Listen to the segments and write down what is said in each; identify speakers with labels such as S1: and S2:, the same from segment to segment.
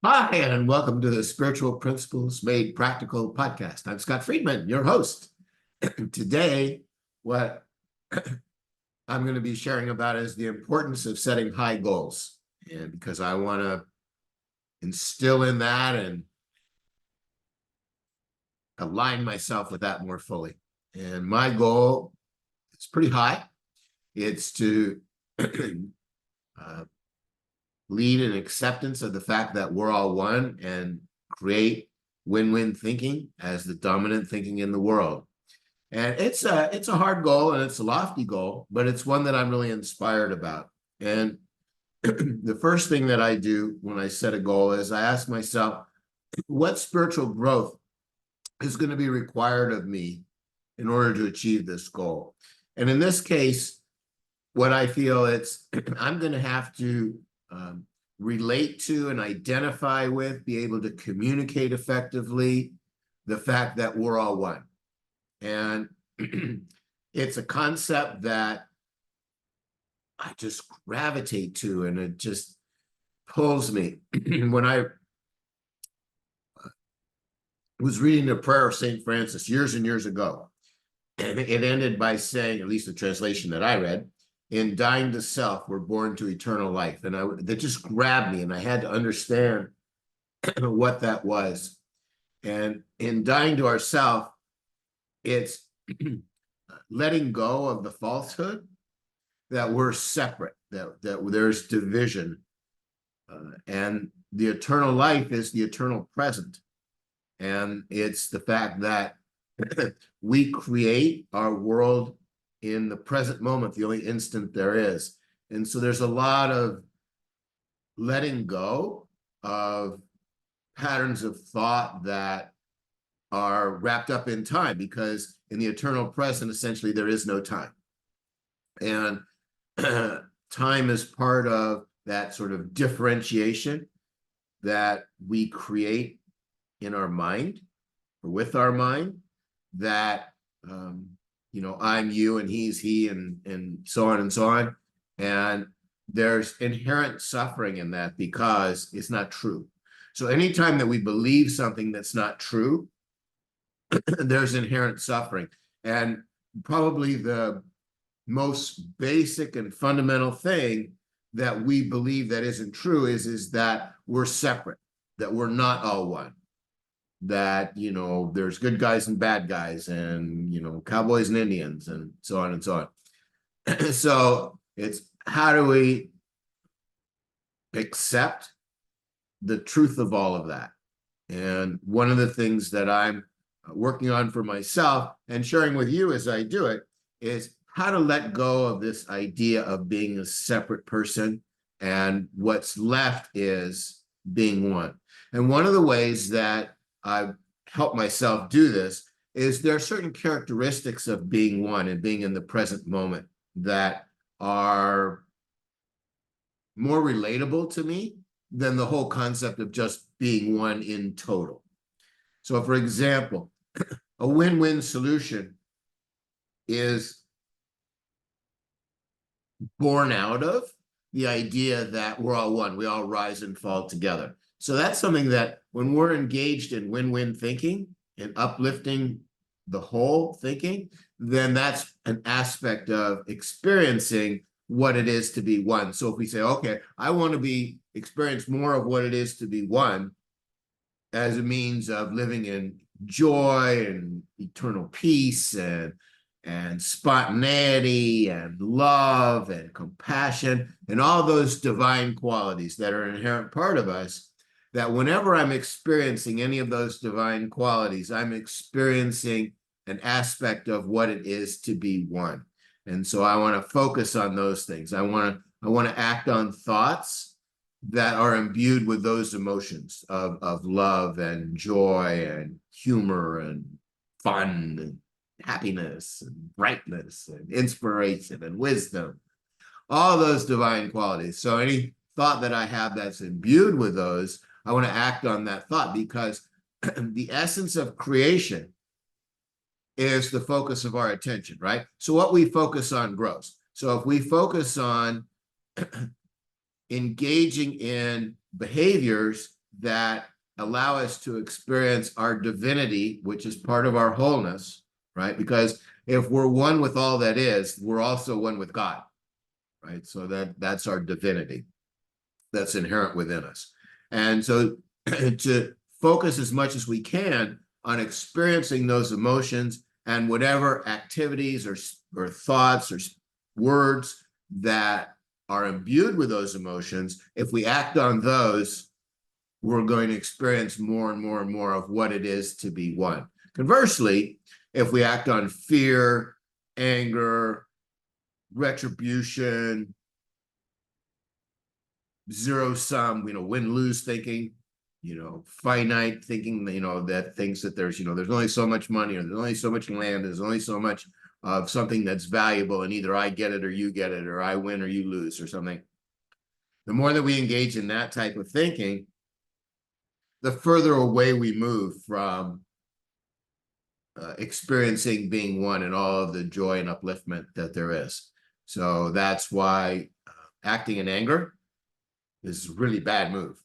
S1: Hi, and welcome to the Spiritual Principles Made Practical podcast. I'm Scott Friedman, your host. Today, what I'm going to be sharing about is the importance of setting high goals. And because I want to instill in that and align myself with that more fully. And my goal is pretty high. It's to lead in acceptance of the fact that we're all one and create win-win thinking as the dominant thinking in the world. And it's a hard goal and it's a lofty goal, but it's one that I'm really inspired about. And the first thing that I do when I set a goal is I ask myself, what spiritual growth is going to be required of me in order to achieve this goal? And in this case, what I feel I'm going to have to relate to and identify with, be able to communicate effectively the fact that we're all one. And it's a concept that I just gravitate to, and it just pulls me. When I was reading the prayer of St. Francis years and years ago, and it ended by saying, at least the translation that I read, in dying to self, we're born to eternal life. And that just grabbed me, and I had to understand what that was. And in dying to ourself, it's letting go of the falsehood that we're separate, that there's division. And the eternal life is the eternal present. And it's the fact that we create our world in the present moment, the only instant there is. And so there's a lot of letting go of patterns of thought that are wrapped up in time, because in the eternal present, essentially, there is no time. And time is part of that sort of differentiation that we create in our mind or with our mind, that I'm you and he's he, and so on and so on. And there's inherent suffering in that because it's not true. So anytime that we believe something that's not true, there's inherent suffering. And probably the most basic and fundamental thing that we believe that isn't true is that we're separate, that we're not all one, that there's good guys and bad guys, and cowboys and Indians, and so on and so on. So it's, how do we accept the truth of all of that? And one of the things that I'm working on for myself and sharing with you as I do it is how to let go of this idea of being a separate person, and what's left is being one. And one of the ways that I've helped myself do this is there are certain characteristics of being one and being in the present moment that are more relatable to me than the whole concept of just being one in total. So, for example, a win-win solution is born out of the idea that we're all one, we all rise and fall together. So that's something that when we're engaged in win-win thinking and uplifting the whole thinking, then that's an aspect of experiencing what it is to be one. So if we say, okay, I want to experience more of what it is to be one as a means of living in joy and eternal peace and spontaneity and love and compassion and all those divine qualities that are an inherent part of us, that whenever I'm experiencing any of those divine qualities, I'm experiencing an aspect of what it is to be one. And so I want to focus on those things. I want to act on thoughts that are imbued with those emotions of love and joy and humor and fun and happiness and brightness and inspiration and wisdom, all those divine qualities. So any thought that I have that's imbued with those, I want to act on that thought, because the essence of creation is the focus of our attention, right? So what we focus on grows. So if we focus on engaging in behaviors that allow us to experience our divinity, which is part of our wholeness, right? Because if we're one with all that is, we're also one with God, right? So that's our divinity that's inherent within us. And so to focus as much as we can on experiencing those emotions and whatever activities or thoughts or words that are imbued with those emotions, if we act on those, we're going to experience more and more and more of what it is to be one. Conversely, if we act on fear, anger, retribution, zero sum, win-lose thinking, finite thinking, that thinks that there's only so much money, or there's only so much land, there's only so much of something that's valuable, and either I get it or you get it, or I win or you lose or something. The more that we engage in that type of thinking, the further away we move from experiencing being one and all of the joy and upliftment that there is. So that's why acting in anger is a really bad move,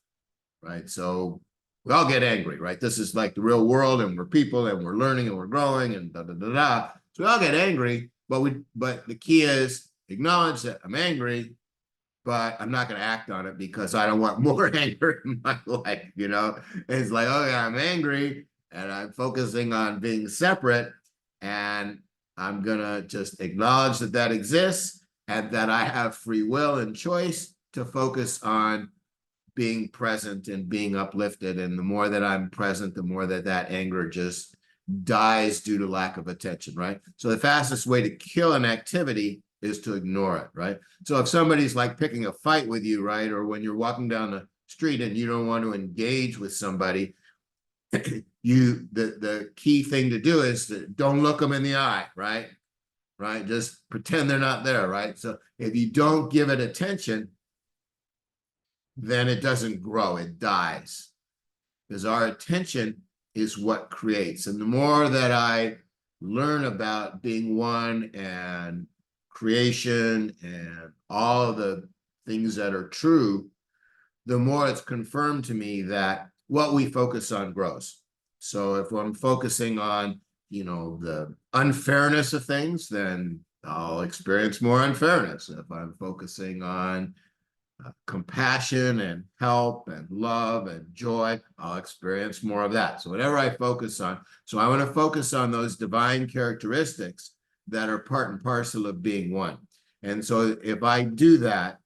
S1: right? So we all get angry, right? This is like the real world, and we're people, and we're learning, and we're growing, and da da da da. So we all get angry, but the key is acknowledge that I'm angry, but I'm not going to act on it because I don't want more anger in my life. It's like, oh yeah, I'm angry and I'm focusing on being separate, and I'm going to just acknowledge that that exists and that I have free will and choice to focus on being present and being uplifted. And the more that I'm present, the more that anger just dies due to lack of attention, right? So the fastest way to kill an activity is to ignore it, right? So if somebody's like picking a fight with you, right, or when you're walking down the street and you don't want to engage with somebody, the key thing to do is to don't look them in the eye, right? Just pretend they're not there, right? So if you don't give it attention, then it doesn't grow, it dies. Because our attention is what creates. And the more that I learn about being one and creation and all the things that are true, the more it's confirmed to me that what we focus on grows. So if I'm focusing on, the unfairness of things, then I'll experience more unfairness. If I'm focusing on compassion and help and love and joy, I'll experience more of that. So whatever I focus on, so I want to focus on those divine characteristics that are part and parcel of being one. And so if I do that,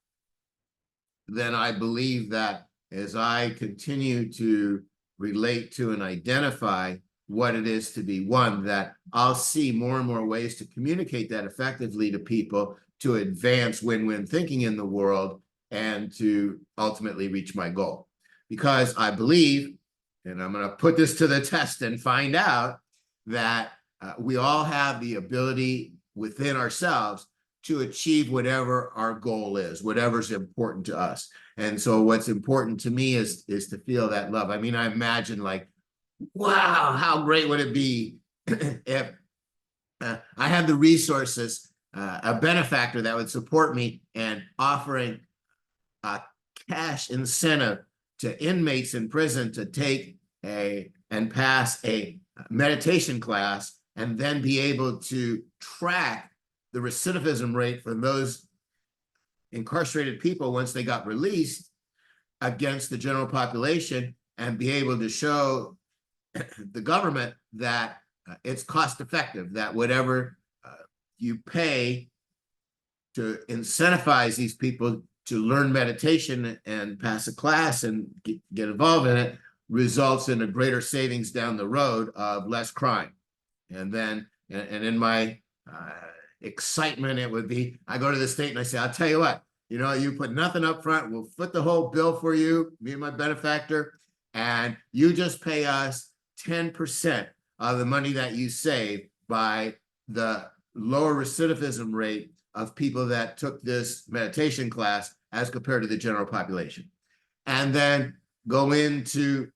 S1: then I believe that as I continue to relate to and identify what it is to be one, that I'll see more and more ways to communicate that effectively to people to advance win-win thinking in the world and to ultimately reach my goal. Because I believe, and I'm going to put this to the test and find out, that we all have the ability within ourselves to achieve whatever our goal is, whatever's important to us. And so what's important to me is to feel that love. I mean, I imagine like, wow, how great would it be if I had the resources, a benefactor that would support me and offering a cash incentive to inmates in prison to take and pass a meditation class, and then be able to track the recidivism rate for those incarcerated people once they got released against the general population, and be able to show the government that it's cost effective, that whatever you pay to incentivize these people to learn meditation and pass a class and get involved in it results in a greater savings down the road of less crime. And then, and in my excitement, it would be, I go to the state and I say, I'll tell you what, you put nothing up front, we'll foot the whole bill for you, me and my benefactor, and you just pay us 10% of the money that you save by the lower recidivism rate of people that took this meditation class as compared to the general population. And then go into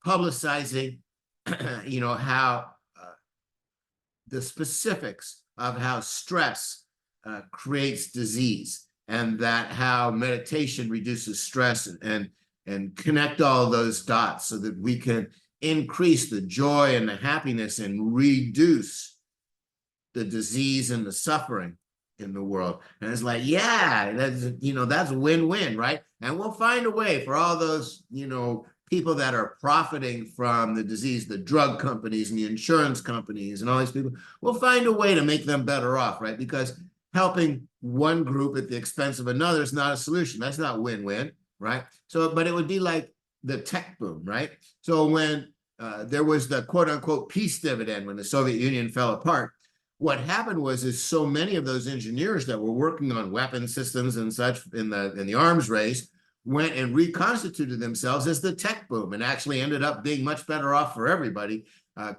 S1: publicizing, how the specifics of how stress creates disease, and that how meditation reduces stress and and connect all those dots so that we can increase the joy and the happiness and reduce the disease and the suffering in the world. And it's like, yeah, that's win-win, right? And we'll find a way for all those, people that are profiting from the disease, the drug companies and the insurance companies and all these people, we'll find a way to make them better off, right? Because helping one group at the expense of another is not a solution. That's not win-win, right? So, but it would be like the tech boom, right? So when there was the quote unquote peace dividend, when the Soviet Union fell apart, what happened was so many of those engineers that were working on weapon systems and such in the arms race went and reconstituted themselves as the tech boom, and actually ended up being much better off for everybody,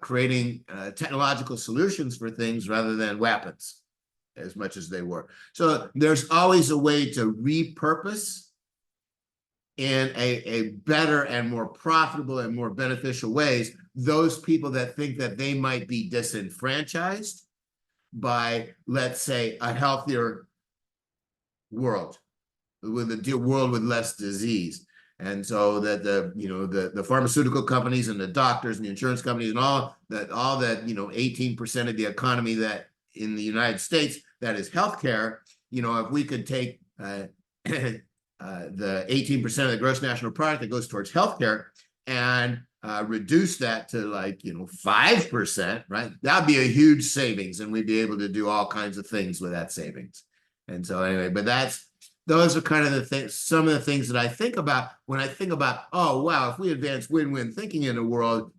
S1: creating technological solutions for things rather than weapons, as much as they were. So there's always a way to repurpose in a better and more profitable and more beneficial ways those people that think that they might be disenfranchised by, let's say, a healthier world, with a world with less disease. And so that the pharmaceutical companies and the doctors and the insurance companies and all that 18% of the economy that in the United States that is healthcare, if we could take the 18% of the gross national product that goes towards healthcare and reduce that to 5%, right? That'd be a huge savings, and we'd be able to do all kinds of things with that savings. And so anyway, but those are kind of the things, some of the things that I think about when I think about, oh, wow, if we advance win-win thinking in the world,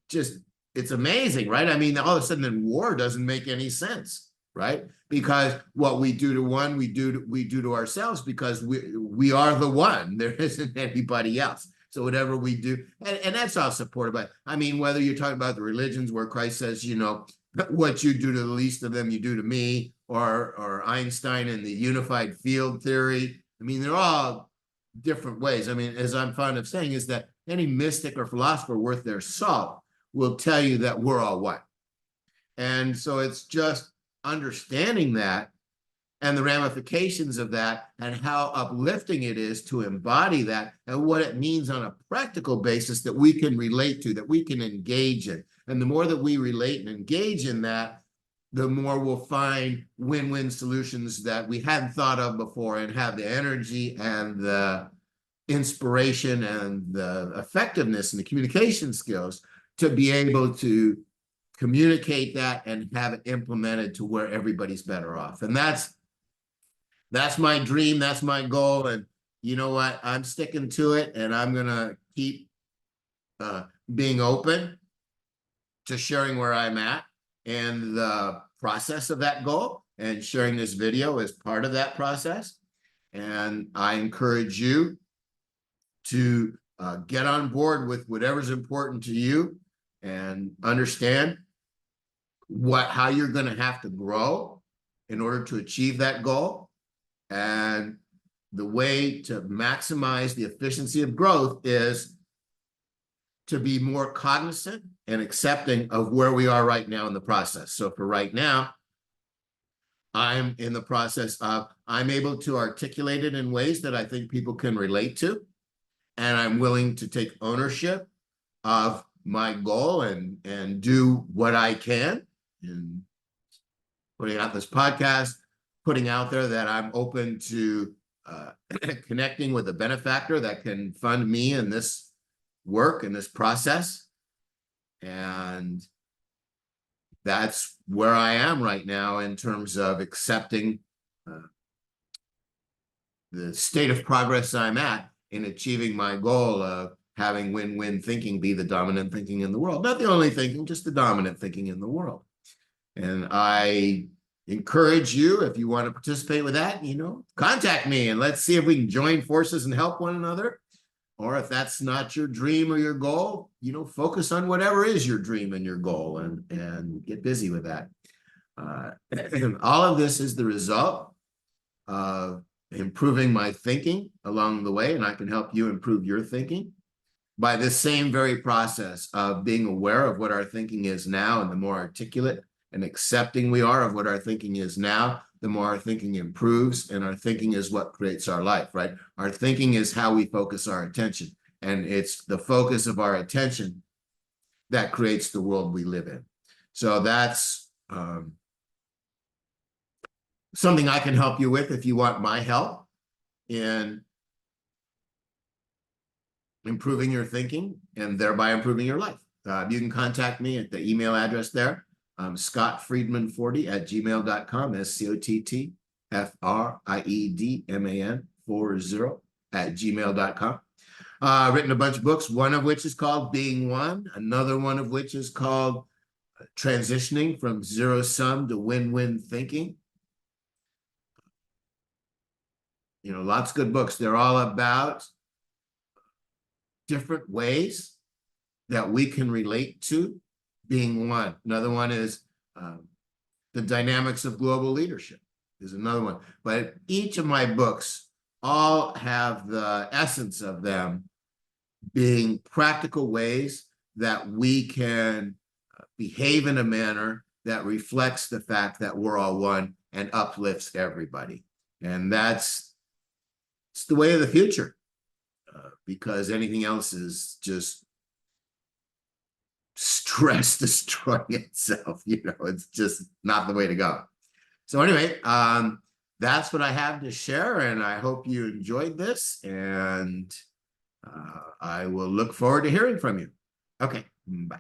S1: it's amazing, right? I mean, all of a sudden then war doesn't make any sense, right? Because what we do to one, we do to ourselves, because we are the one. There isn't anybody else. So whatever we do, and that's all supported by, I mean, whether you're talking about the religions where Christ says, what you do to the least of them, you do to me, or Einstein and the unified field theory. I mean, they're all different ways. I mean, as I'm fond of saying, is that any mystic or philosopher worth their salt will tell you that we're all one. And so it's just understanding that and the ramifications of that and how uplifting it is to embody that and what it means on a practical basis that we can relate to, that we can engage in. And the more that we relate and engage in that, the more we'll find win-win solutions that we hadn't thought of before, and have the energy and the inspiration and the effectiveness and the communication skills to be able to communicate that and have it implemented to where everybody's better off. And that's my dream, that's my goal. And you know what? I'm sticking to it, and I'm gonna keep being open to sharing where I'm at and the process of that goal, and sharing this video as part of that process. And I encourage you to get on board with whatever's important to you, and understand how you're going to have to grow in order to achieve that goal. And the way to maximize the efficiency of growth is to be more cognizant and accepting of where we are right now in the process. So for right now, I'm in the process of, I'm able to articulate it in ways that I think people can relate to. And I'm willing to take ownership of my goal and do what I can in putting out this podcast, putting out there that I'm open to connecting with a benefactor that can fund me in this work, in this process. And that's where I am right now in terms of accepting the state of progress I'm at in achieving my goal of having win-win thinking be the dominant thinking in the world. Not the only thinking, just the dominant thinking in the world. And I encourage you, if you want to participate with that, contact me, and let's see if we can join forces and help one another. Or if that's not your dream or your goal, focus on whatever is your dream and your goal, and get busy with that. All of this is the result of improving my thinking along the way, and I can help you improve your thinking by this same very process of being aware of what our thinking is now. And the more articulate and accepting we are of what our thinking is now, the more our thinking improves, and our thinking is what creates our life, right? Our thinking is how we focus our attention. And it's the focus of our attention that creates the world we live in. So that's something I can help you with if you want my help in improving your thinking and thereby improving your life. You can contact me at the email address there, scottfriedman40@gmail.com, SCOTTFRIEDMAN40@gmail.com. Written a bunch of books, one of which is called Being One, another one of which is called Transitioning from Zero Sum to Win-Win Thinking. You know, lots of good books. They're all about different ways that we can relate to being one. Another one is The Dynamics of Global Leadership is another one. But each of my books all have the essence of them being practical ways that we can behave in a manner that reflects the fact that we're all one and uplifts everybody. And it's the way of the future, because anything else is just stress destroying itself. You know, it's just not the way to go. So anyway, that's what I have to share, and I hope you enjoyed this, and I will look forward to hearing from you. Okay, bye.